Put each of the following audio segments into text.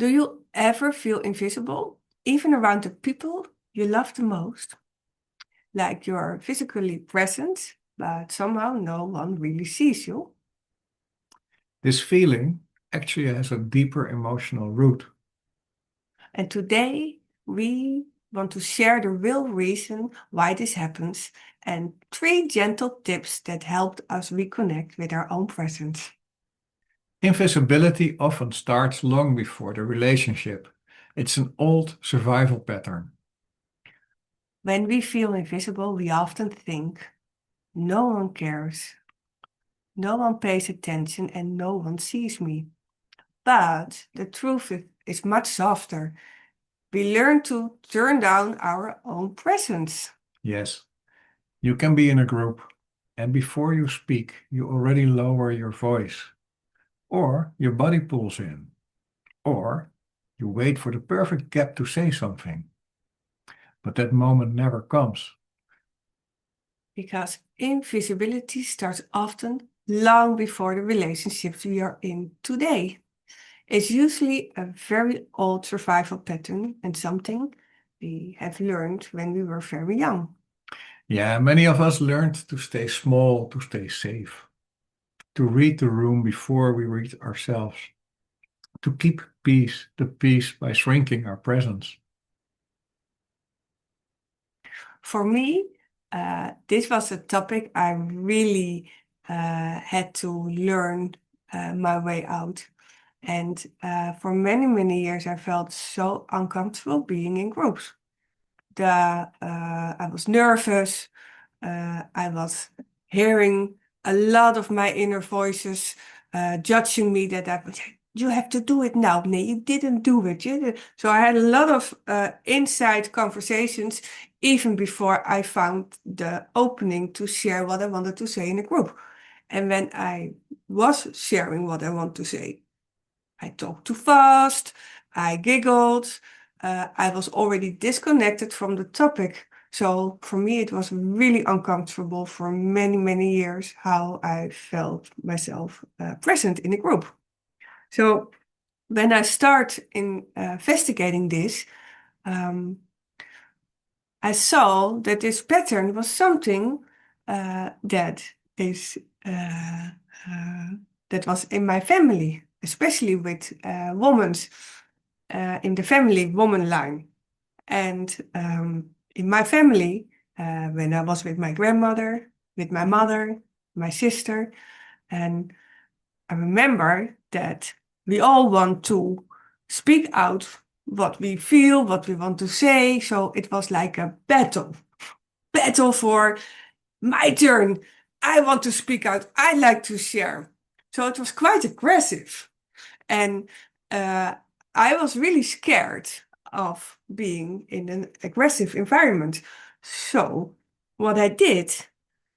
Do you ever feel invisible, even around the people you love the most? Like you're physically present, but somehow no one really sees you? This feeling actually has a deeper emotional root. And today we want to share the real reason why this happens and 3 gentle tips that helped us reconnect with our own presence. Invisibility often starts long before the relationship. It's an old survival pattern. When we feel invisible, we often think no one cares, no one pays attention, and no one sees me. But the truth is much softer. We learn to turn down our own presence. Yes, you can be in a group, and before you speak, you already lower your voice, or your body pulls in, or you wait for the perfect gap to say something. But that moment never comes. Because invisibility starts often long before the relationships we are in today. It's usually a very old survival pattern and something we have learned when we were very young. Yeah, many of us learned to stay small, to stay safe, to read the room before we read ourselves, to keep the peace by shrinking our presence. For me, this was a topic I really had to learn my way out. And for many, many years, I felt so uncomfortable being in groups. I was nervous. I was hearing a lot of my inner voices judging me that you have to do it now. No, you didn't do it. So I had a lot of inside conversations even before I found the opening to share what I wanted to say in a group. And when I was sharing what I want to say, I talked too fast, I giggled, I was already disconnected from the topic. So for me, it was really uncomfortable for many, many years how I felt myself present in a group. So when I start investigating this, um, I saw that this pattern was something that is that was in my family, especially with women in the family woman line. And in my family, when I was with my grandmother, with my mother, my sister, and I remember that we all want to speak out what we feel, what we want to say. So it was like a battle for my turn. I want to speak out. I like to share. So it was quite aggressive. And uh, I was really scared of being in an aggressive environment. So what I did,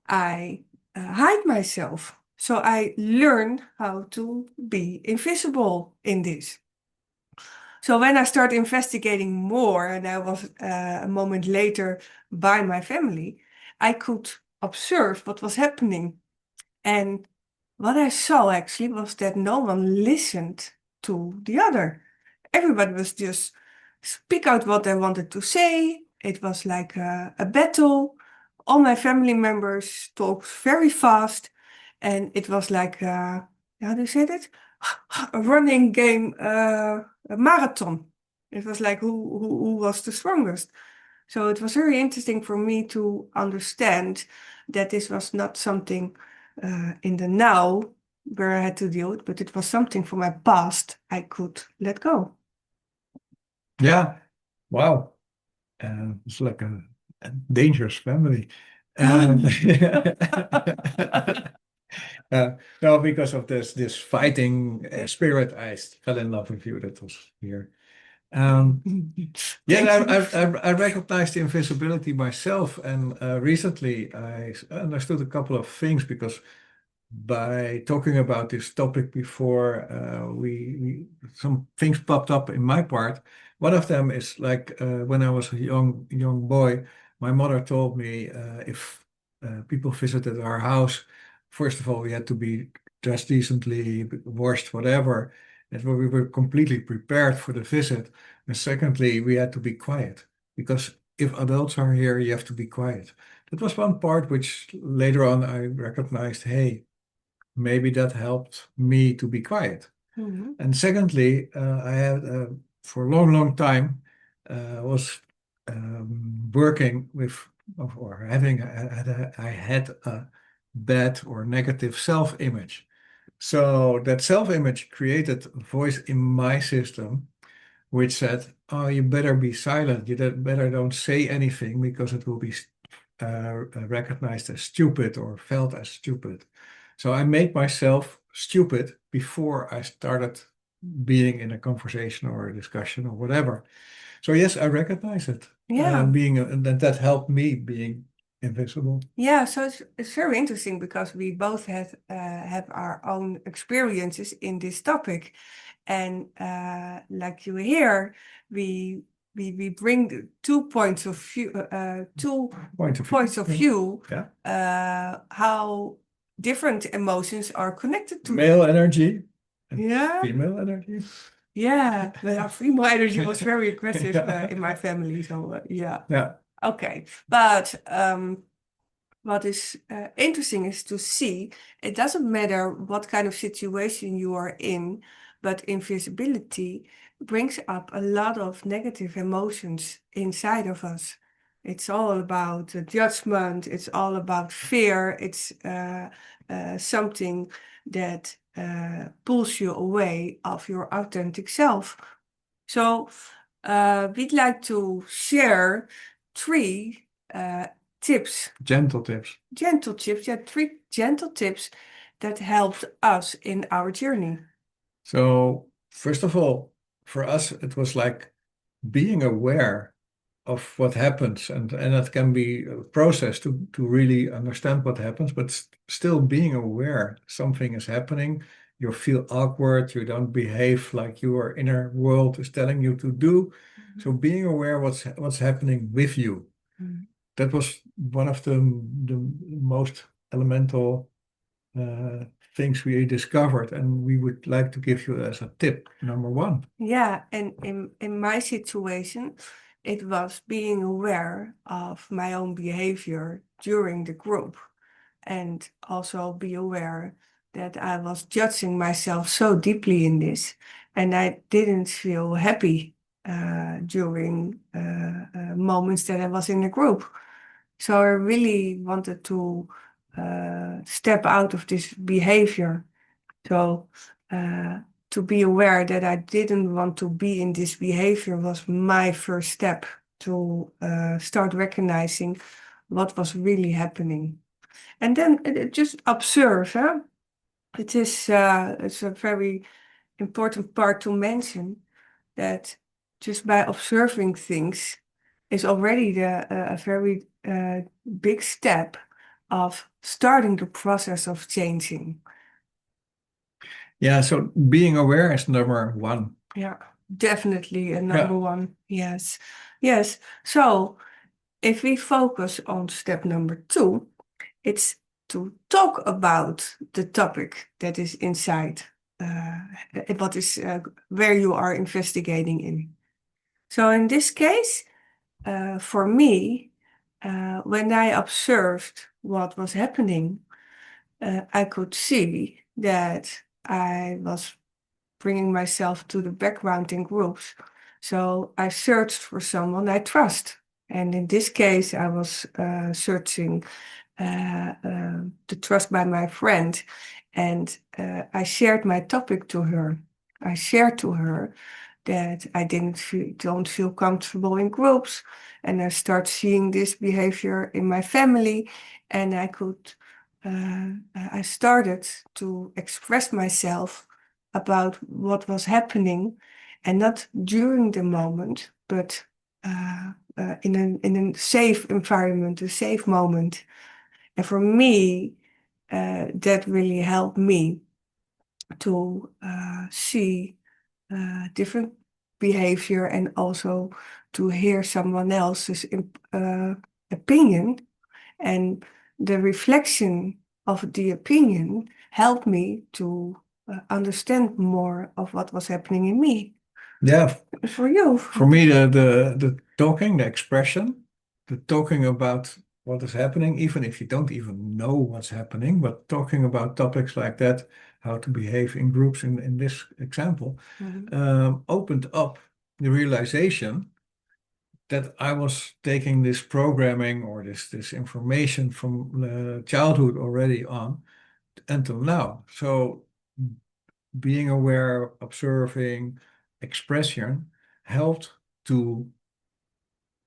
I hide myself. So I learned how to be invisible in this. So when I started investigating more, and I was a moment later by my family, I could observe what was happening. And what I saw actually was that no one listened to the other. Everybody was just speak out what they wanted to say. It was like a battle. All my family members talked very fast, and it was like how do you say that? A running game, a marathon. It was like who was the strongest. So it was very interesting for me to understand that this was not something in the now where I had to deal with, but it was something from my past I could let go. Yeah, wow. It's like a dangerous family. And no, because of this fighting spirit, I fell in love with you. That was here. Yeah, Thank you. I recognized the invisibility myself, and recently I understood a couple of things because by talking about this topic before, some things popped up in my part. One of them is like when I was a young boy, my mother told me if people visited our house, first of all we had to be dressed decently, washed, whatever. that we were completely prepared for the visit. And secondly, we had to be quiet because if adults are here, you have to be quiet. That was one part which later on I recognized, hey, maybe that helped me to be quiet. Mhm. And secondly, I had for a long, long time was working with or having I had a bad or negative self-image. So that self-image created a voice in my system which said, "Oh, you better be silent. You better don't say anything because it will be recognized as stupid or felt as stupid." So I made myself stupid before I started being in a conversation or a discussion or whatever. So yes, I recognize it. Yeah. And that helped me being invisible. Yeah, so it's very interesting because we both have our own experiences in this topic, and like you hear, we bring the 2 points of view, two Point of points of view. view, Yeah. how different emotions are connected to. Male energy and Yeah, female energy. yeah. But our female energy was very aggressive Yeah. in my family, so yeah. Yeah. Okay, but what is interesting is to see it doesn't matter what kind of situation you are in, but invisibility brings up a lot of negative emotions inside of us. It's all about judgment, it's all about fear, it's something that pulls you away of your authentic self. So we'd like to share three tips, Gentle tips. gentle tips, yeah, three gentle tips that helped us in our journey. So first of all, for us, it was like being aware of what happens, and that can be a process to really understand what happens, but still being aware something is happening. You feel awkward, you don't behave like your inner world is telling you to do. So being aware what's happening with you. Mhm. That was one of the most elemental uh, things we discovered, and we would like to give you as a tip, number one. Yeah, and in my situation, it was being aware of my own behavior during the group and also be aware that I was judging myself so deeply in this and I didn't feel happy during moments that I was in the group. So I really wanted to step out of this behavior. So to be aware that I didn't want to be in this behavior was my first step to start recognizing what was really happening. And then just observe. Huh? It's a very important part to mention that just by observing things is already a very big step of starting the process of changing. Yeah, so being aware is number one. Yeah, definitely a number Yeah. one. Yes, yes. So if we focus on step number two, it's to talk about the topic that is inside, what is where you are investigating in. So in this case, for me, when I observed what was happening, I could see that I was bringing myself to the background in groups. So I searched for someone I trust. And in this case, I was searching the trust by my friend. And I shared my topic to her. I shared to her that I don't feel comfortable in groups, and I start seeing this behavior in my family, and I started to express myself about what was happening, and not during the moment, but in a safe environment, a safe moment. And for me, that really helped me to see different behavior and also to hear someone else's opinion. And the reflection of the opinion helped me to understand more of what was happening in me. Yeah, For you. for me, the talking, the expression, the talking about what is happening, even if you don't even know what's happening, but talking about topics like that, how to behave in groups in this example, opened up the realization that I was taking this programming or this information from childhood already on until now. So being aware, observing, expression helped to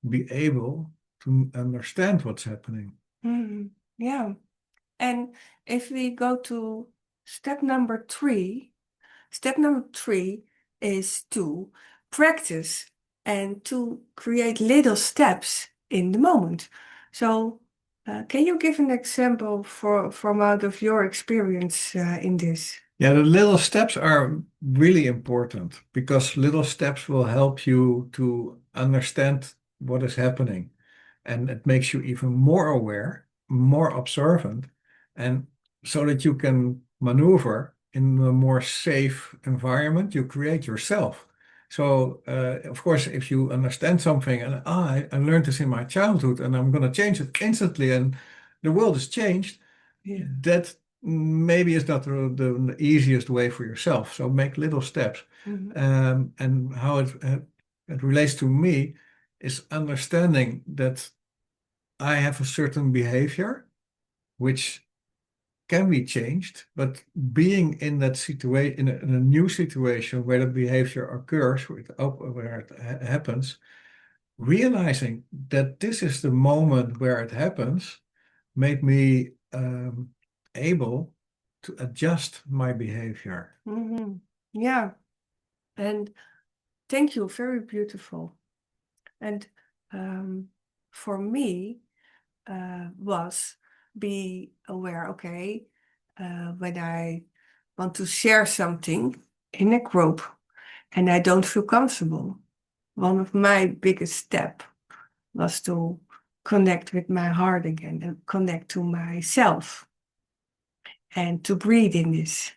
be able to understand what's happening. Yeah. And if we go to step number 3, step number 3 is to practice and to create little steps in the moment. So, can you give an example from out of your experience in this? Yeah, the little steps are really important because little steps will help you to understand what is happening. And it makes you even more aware, more observant, and so that you can maneuver in a more safe environment you create yourself. So, of course, if you understand something and I learned this in my childhood and I'm going to change it instantly and the world has changed, that maybe is not the easiest way for yourself. So make little steps. And how it relates to me is understanding that I have a certain behavior which can be changed, but being in that situation, in a new situation where the behavior occurs, where it happens, realizing that this is the moment where it happens, made me able to adjust my behavior. Yeah, and thank you, very beautiful. And for me, was be aware, okay, when I want to share something in a group and I don't feel comfortable, one of my biggest steps was to connect with my heart again and connect to myself and to breathe in this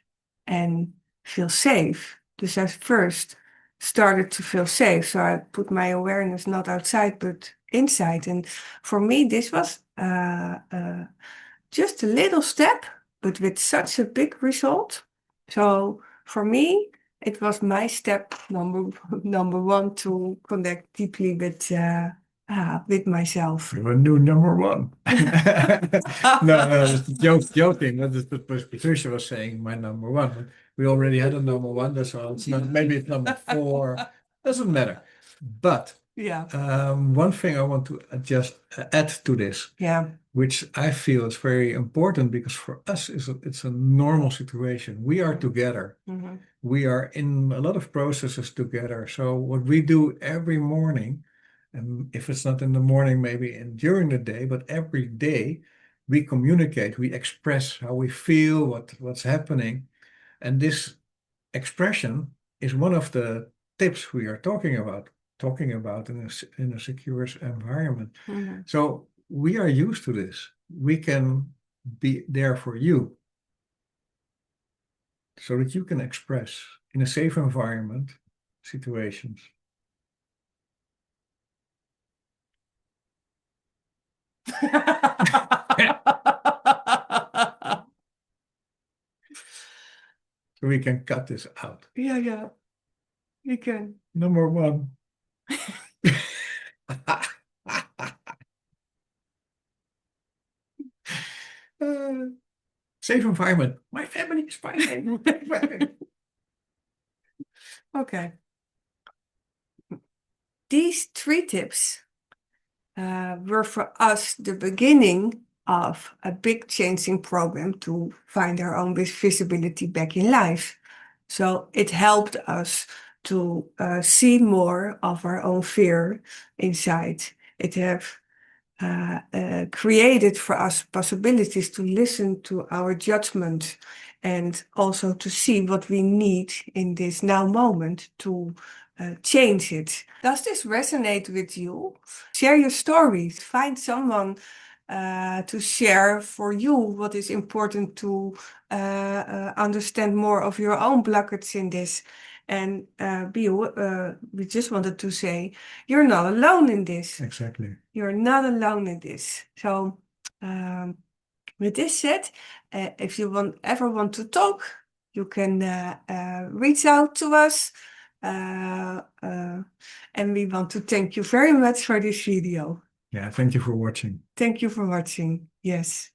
and feel safe. Dus I first started to feel safe. So I put my awareness not outside, but inside. And for me, this was just a little step, but with such a big result. So for me, it was my step number 1 to connect deeply with myself. You a new number 1. No, just joking. That is what Patricia was saying, my number 1. But we already had a number 1, that's all. It's not, maybe it's number 4. Doesn't matter. But Yeah. One thing I want to add to this, which I feel is very important because for us it's a normal situation. We are together. We are in a lot of processes together. So what we do every morning, and if it's not in the morning, maybe during the day, but every day we communicate, we express how we feel, what's happening. And this expression is one of the tips we are talking about in a secure environment. So we are used to this. We can be there for you so that you can express in a safe environment situations. So we can cut this out. Yeah, we can. Number 1. Safe environment. My family is fine. Okay. These 3 tips were for us the beginning of a big changing program to find our own visibility back in life. So it helped us to see more of our own fear inside. It have created for us possibilities to listen to our judgment and also to see what we need in this now moment to change it. Does this resonate with you? Share your stories. Find someone to share for you what is important to understand more of your own blockage in this. And we just wanted to say, you're not alone in this. Exactly. You're not alone in this. So, with this said, if you ever want to talk, you can reach out to us. And we want to thank you very much for this video. Yeah, thank you for watching. Thank you for watching. Yes.